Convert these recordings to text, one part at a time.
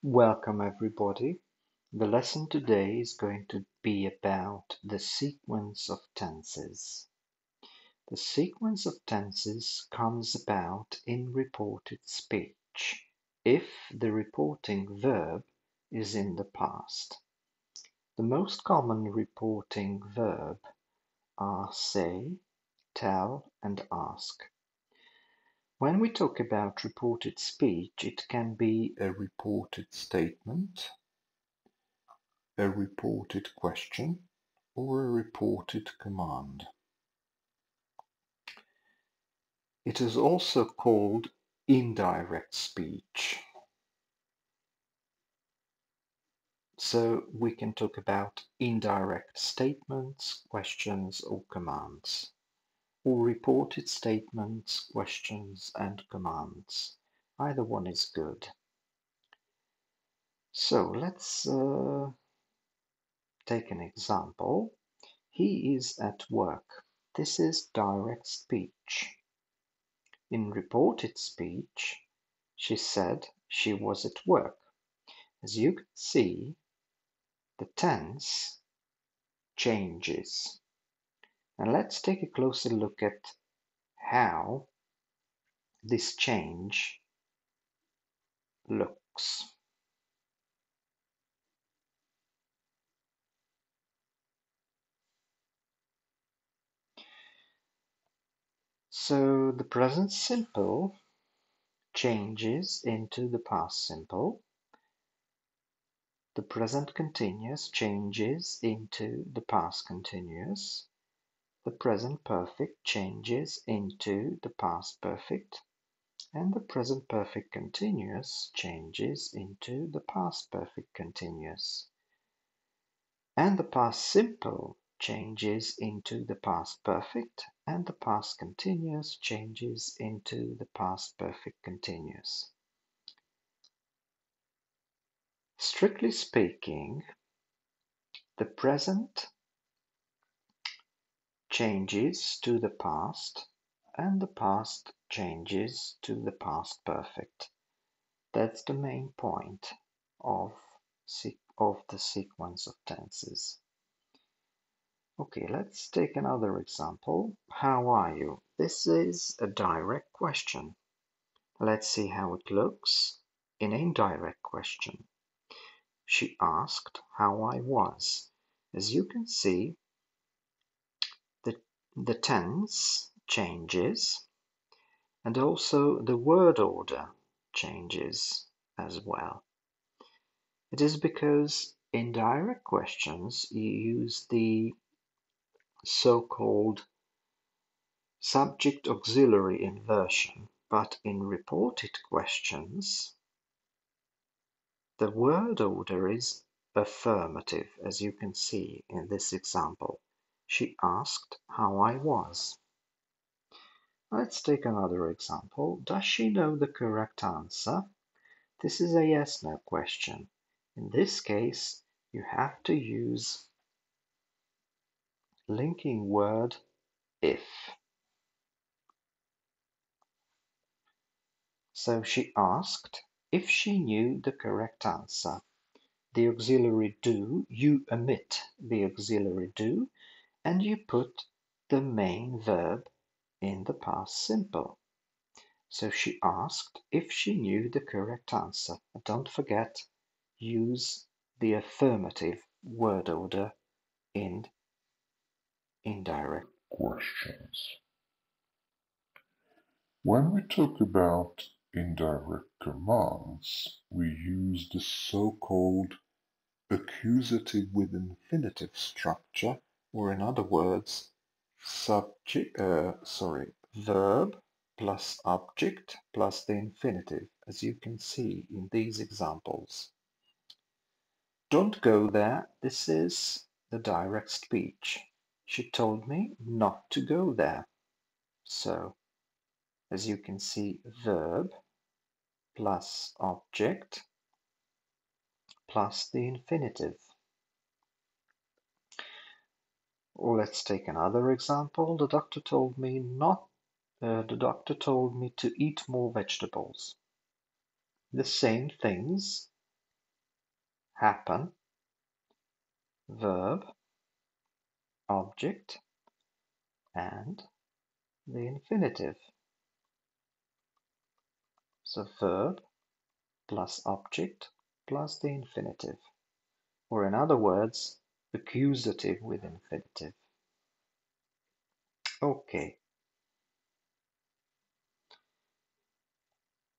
Welcome everybody. The lesson today is going to be about the sequence of tenses. The sequence of tenses comes about in reported speech if the reporting verb is in the past. The most common reporting verb are say, tell, and ask. When we talk about reported speech, it can be a reported statement, a reported question, or a reported command. It is also called indirect speech. So we can talk about indirect statements, questions, or commands, or reported statements, questions, and commands. Either one is good. So let's take an example. He is at work. This is direct speech. In reported speech, she said she was at work. As you can see, the tense changes. And let's take a closer look at how this change looks. So the present simple changes into the past simple. The present continuous changes into the past continuous. The present perfect changes into the past perfect. And the present perfect continuous changes into the past perfect continuous. And the past simple changes into the past perfect, and the past continuous changes into the past perfect continuous. Strictly speaking, the present changes to the past, and the past changes to the past perfect. That's the main point of the sequence of tenses. Okay, let's take another example. How are you? This is a direct question. Let's see how it looks in an indirect question. She asked how I was. As you can see, the tense changes and also the word order changes as well. It is because in direct questions you use the so-called subject auxiliary inversion, but in reported questions the word order is affirmative, as you can see in this example. She asked how I was. Let's take another example. Does she know the correct answer? This is a yes-no question. In this case, you have to use linking word if. So she asked if she knew the correct answer. The auxiliary do, you omit the auxiliary do, and you put the main verb in the past simple. So she asked if she knew the correct answer. And don't forget, use the affirmative word order in indirect questions. When we talk about indirect commands, we use the so-called accusative with infinitive structure, or in other words, verb plus object plus the infinitive, as you can see in these examples. Don't go there. This is the direct speech. She told me not to go there. So, as you can see, verb plus object plus the infinitive. Or let's take another example. The doctor told me to eat more vegetables. The same things happen, verb, object, and the infinitive. So verb plus object plus the infinitive. Or in other words, accusative with infinitive. Okay.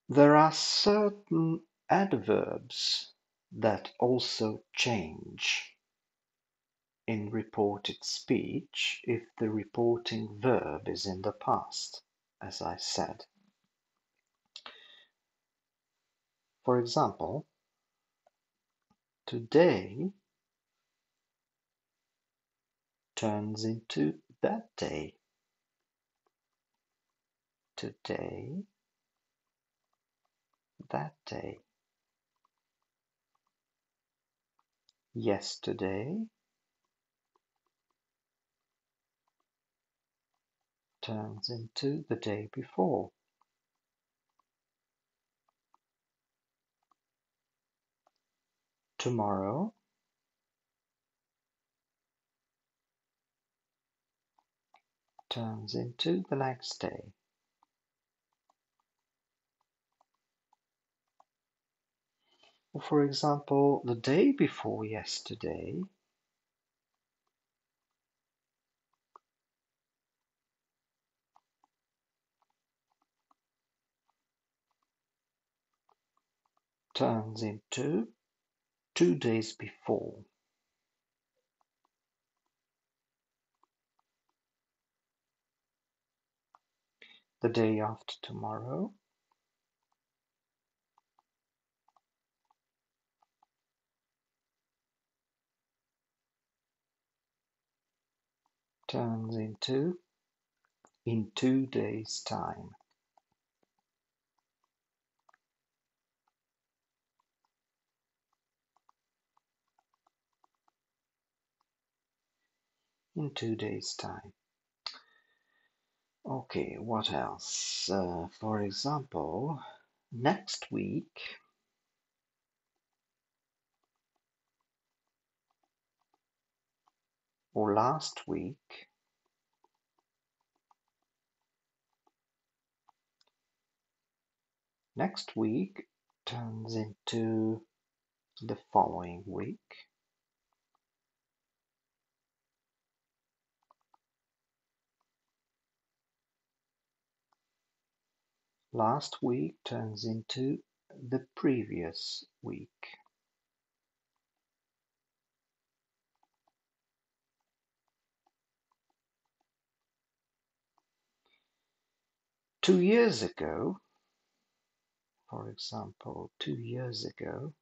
There are certain adverbs that also change in reported speech if the reporting verb is in the past, as I said. For example, today turns into that day. Today, that day. Yesterday turns into the day before. Tomorrow turns into the next day. Or for example, the day before yesterday turns into 2 days before. The day after tomorrow turns into in 2 days' time. In 2 days' time. Okay, what else? For example, next week or last week next week turns into the following week. Last week turns into the previous week. Two years ago, for example, 2 years ago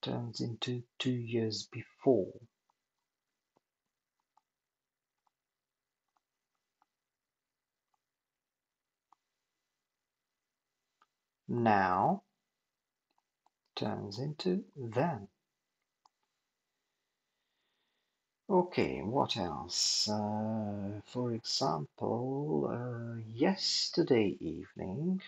turns into 2 years before. Now turns into then. Okay, what else? For example, yesterday evening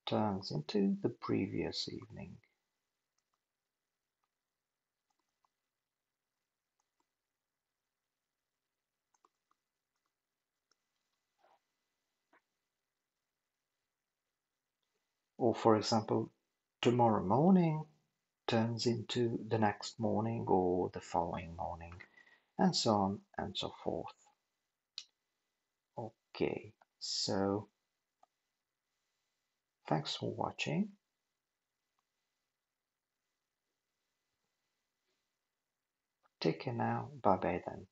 turns into the previous evening. Or for example, tomorrow morning turns into the next morning or the following morning, and so on and so forth. Okay, so thanks for watching. Take care now. Bye bye then.